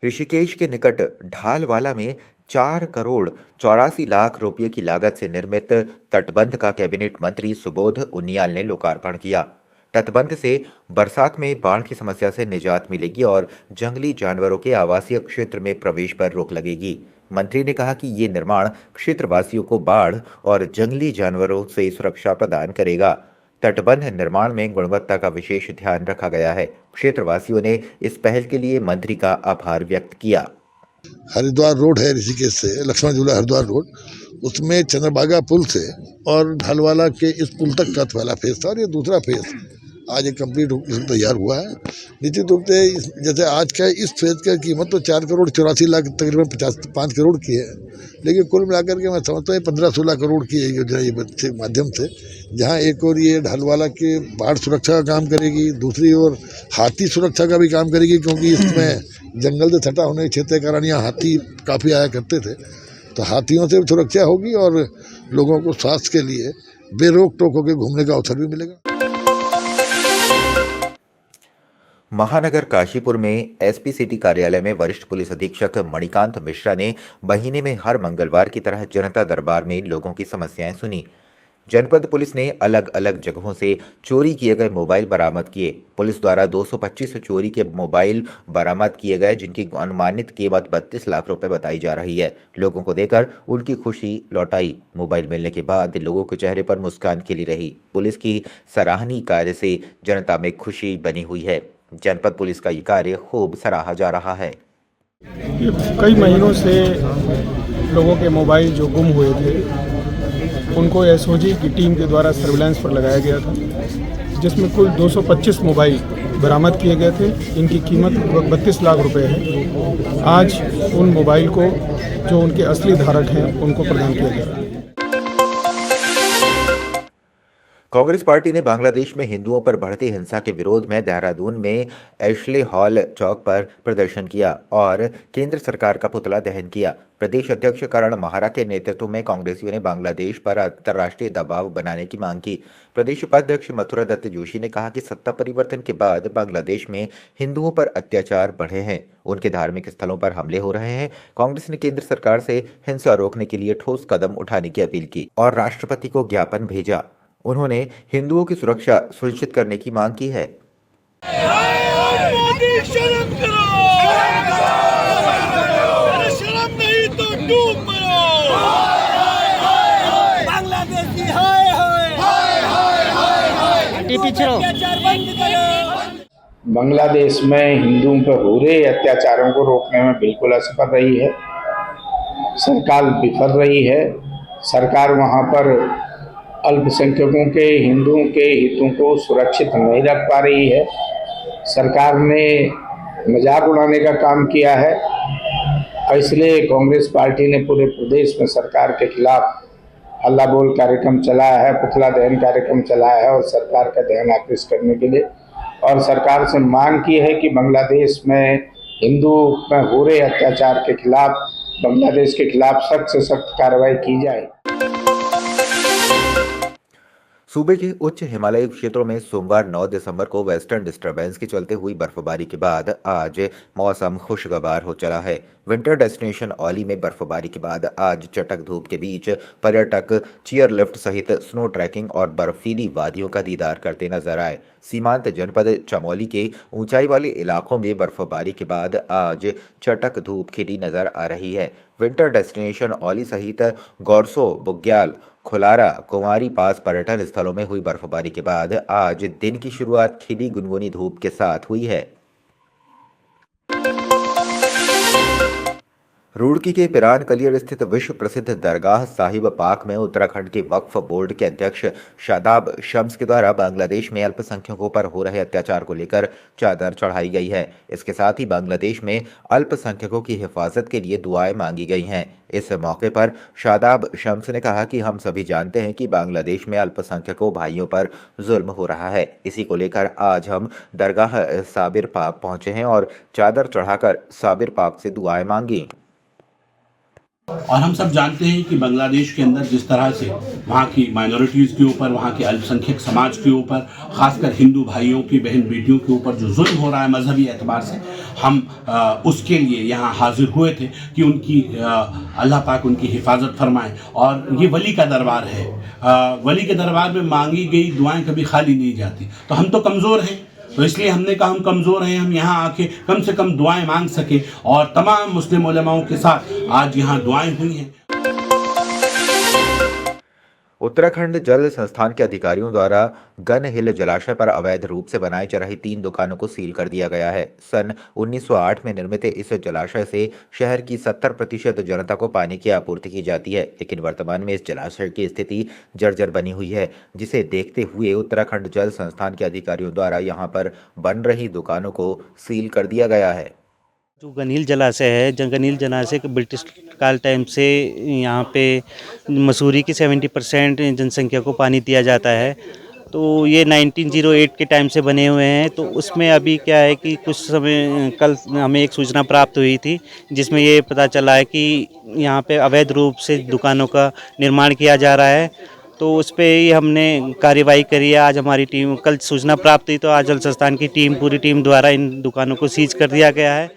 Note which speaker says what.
Speaker 1: ऋषिकेश के निकट ढालवाला में 4 करोड़ 84 लाख रुपए की लागत से निर्मित तटबंध का कैबिनेट मंत्री सुबोध उनियाल ने लोकार्पण किया। तटबंध से बरसात में बाढ़ की समस्या से निजात मिलेगी और जंगली जानवरों के आवासीय क्षेत्र में प्रवेश पर रोक लगेगी। मंत्री ने कहा कि ये निर्माण क्षेत्रवासियों को बाढ़ और जंगली जानवरों से सुरक्षा प्रदान करेगा। तटबंध निर्माण में गुणवत्ता का विशेष ध्यान रखा गया है। क्षेत्रवासियों ने इस पहल के लिए मंत्री का आभार व्यक्त किया।
Speaker 2: हरिद्वार रोड है ऋषिकेश से लक्ष्मण झूला हरिद्वार रोड, उसमें चंद्रभागा पुल से और ढालवाला के इस पुल तक का पहला फेज था और ये दूसरा फेज आज एक कंप्लीट तैयार हुआ है। निश्चित रूप से जैसे आज का इस फेज की कीमत तो 4 करोड़ 84 लाख तकरीबन 5 करोड़ की है, लेकिन कुल मिलाकर के मैं समझता हूँ 15-16 करोड़ की है योजना ये माध्यम से, जहाँ एक और ये ढालवाला के बाढ़ सुरक्षा का काम करेगी, दूसरी ओर हाथी सुरक्षा का भी काम करेगी, क्योंकि इसमें जंगल से सटा होने के क्षेत्र के कारण यहाँ हाथी काफ़ी आया करते थे, तो हाथियों से भी सुरक्षा होगी और लोगों को स्वास्थ्य के लिए बेरोक टोक होकर घूमने का अवसर भी मिलेगा।
Speaker 1: महानगर काशीपुर में एसपी सिटी कार्यालय में वरिष्ठ पुलिस अधीक्षक मणिकांत मिश्रा ने महीने में हर मंगलवार की तरह जनता दरबार में लोगों की समस्याएं सुनी। जनपद पुलिस ने अलग अलग जगहों से चोरी किए गए मोबाइल बरामद किए। पुलिस द्वारा 225 चोरी के मोबाइल बरामद किए गए, जिनकी अनुमानित कीमत 32 लाख रुपए बताई जा रही है। लोगों को देकर उनकी खुशी लौटाई। मोबाइल मिलने के बाद लोगों के चेहरे पर मुस्कान खिली रही। पुलिस की सराहनीय कार्य से जनता में खुशी बनी हुई है। जनपद पुलिस का ये कार्य खूब सराहा जा रहा है।
Speaker 3: ये कई महीनों से लोगों के मोबाइल जो गुम हुए थे उनको एसओजी की टीम के द्वारा सर्विलांस पर लगाया गया था, जिसमें कुल 225 मोबाइल बरामद किए गए थे। इनकी कीमत 32 लाख रुपए है। आज उन मोबाइल को जो उनके असली धारक हैं उनको प्रदान किया गया।
Speaker 1: कांग्रेस पार्टी ने बांग्लादेश में हिंदुओं पर बढ़ती हिंसा के विरोध में देहरादून में एशले हॉल चौक पर प्रदर्शन किया और केंद्र सरकार का पुतला दहन किया। प्रदेश अध्यक्ष करण महारा के नेतृत्व में कांग्रेसियों ने बांग्लादेश पर अंतर्राष्ट्रीय दबाव बनाने की मांग की। प्रदेश उपाध्यक्ष मथुरा दत्त जोशी ने कहा कि सत्ता परिवर्तन के बाद बांग्लादेश में हिंदुओं पर अत्याचार बढ़े हैं, उनके धार्मिक स्थलों पर हमले हो रहे हैं। कांग्रेस ने केंद्र सरकार से हिंसा रोकने के लिए ठोस कदम उठाने की अपील की और राष्ट्रपति को ज्ञापन भेजा। उन्होंने हिंदुओं की सुरक्षा सुनिश्चित करने की मांग की है।
Speaker 4: शर्म करो, शर्म नहीं तो डूब मरो। बांग्लादेशी हाय हाय पीछे अत्याचार बंद करो।
Speaker 5: बांग्लादेश में हिंदुओं पर हो रहे अत्याचारों को रोकने में बिल्कुल असफल रही है। सरकार विफल रही है। सरकार वहां पर अल्पसंख्यकों के हिंदुओं के हितों को सुरक्षित नहीं रख पा रही है। सरकार ने मजाक उड़ाने का काम किया है और इसलिए कांग्रेस पार्टी ने पूरे प्रदेश में सरकार के खिलाफ हल्ला बोल कार्यक्रम चलाया है, पुतला दहन कार्यक्रम चलाया है और सरकार का ध्यान आकृष्ट करने के लिए और सरकार से मांग की है कि बांग्लादेश में हिंदू में हो रहे अत्याचार के खिलाफ बांग्लादेश के खिलाफ सख्त से सख्त कार्रवाई की जाए।
Speaker 1: सूबे के उच्च हिमालयी क्षेत्रों में सोमवार 9 दिसंबर को वेस्टर्न डिस्टर्बेंस के चलते हुई बर्फबारी के बाद आज मौसम खुशगवार हो चला है। विंटर डेस्टिनेशन औली में बर्फबारी के बाद आज चटक धूप के बीच पर्यटक चेयर लिफ्ट सहित स्नो ट्रैकिंग और बर्फीली वादियों का दीदार करते नजर आए। सीमांत जनपद चमोली के ऊंचाई वाले इलाकों में बर्फबारी के बाद आज चटक धूप खिली नजर आ रही है। विंटर डेस्टिनेशन औली सहित गौरसो, बुग्याल, खुलारा, कुंवारी पास पर्यटन स्थलों में हुई बर्फबारी के बाद आज दिन की शुरुआत खिली गुनगुनी धूप के साथ हुई है। रुड़की के पिरान कलियर स्थित विश्व प्रसिद्ध दरगाह साहिब पाक में उत्तराखंड के वक्फ बोर्ड के अध्यक्ष शादाब शम्स के द्वारा बांग्लादेश में अल्पसंख्यकों पर हो रहे अत्याचार को लेकर चादर चढ़ाई गई है। इसके साथ ही बांग्लादेश में अल्पसंख्यकों की हिफाजत के लिए दुआएं मांगी गई हैं। इस मौके पर शादाब शम्स ने कहा कि हम सभी जानते हैं कि बांग्लादेश में अल्पसंख्यकों भाइयों पर जुल्म हो रहा है। इसी को लेकर आज हम दरगाह साबिर पाक पहुंचे हैं और चादर चढ़ाकर साबिर पाक से दुआएं मांगी।
Speaker 6: और हम सब जानते हैं कि बांग्लादेश के अंदर जिस तरह से वहाँ की माइनॉरिटीज़ के ऊपर, वहाँ के अल्पसंख्यक समाज के ऊपर, खासकर हिंदू भाइयों की, बहन बेटियों के ऊपर जो जुल्म हो रहा है मजहबी एतबार से, हम उसके लिए यहाँ हाजिर हुए थे कि उनकी अल्लाह पाक उनकी हिफाजत फरमाए। और ये वली का दरबार है, वली के दरबार में मांगी गई दुआएं कभी खाली नहीं जाती। तो हम तो कमज़ोर हैं, तो इसलिए हमने कहा हम कमज़ोर हैं, हम यहाँ आके कम से कम दुआएं मांग सके। और तमाम मुस्लिम उलमाओं के साथ आज यहाँ दुआएं हुई हैं।
Speaker 1: उत्तराखंड जल संस्थान के अधिकारियों द्वारा गन हिल जलाशय पर अवैध रूप से बनाई जा रही 3 दुकानों को सील कर दिया गया है। सन 1908 में निर्मित इस जलाशय से शहर की 70% जनता को पानी की आपूर्ति की जाती है, लेकिन वर्तमान में इस जलाशय की स्थिति जर्जर बनी हुई है, जिसे देखते हुए उत्तराखंड जल संस्थान के अधिकारियों द्वारा यहां पर बन रही दुकानों को सील कर दिया गया है।
Speaker 7: जो गनील जलाशय है, गनील जलाशय के ब्रिटिश काल टाइम से यहाँ पे मसूरी की 70% जनसंख्या को पानी दिया जाता है। तो ये 1908 के टाइम से बने हुए हैं। तो उसमें अभी क्या है कि कुछ समय कल हमें एक सूचना प्राप्त हुई थी जिसमें ये पता चला है कि यहाँ पे अवैध रूप से दुकानों का निर्माण किया जा रहा है। तो उस पर ही हमने कार्रवाई करी है। आज हमारी टीम, कल सूचना प्राप्त हुई तो आज जल संस्थान की टीम, पूरी टीम द्वारा इन दुकानों को सीज कर दिया गया है।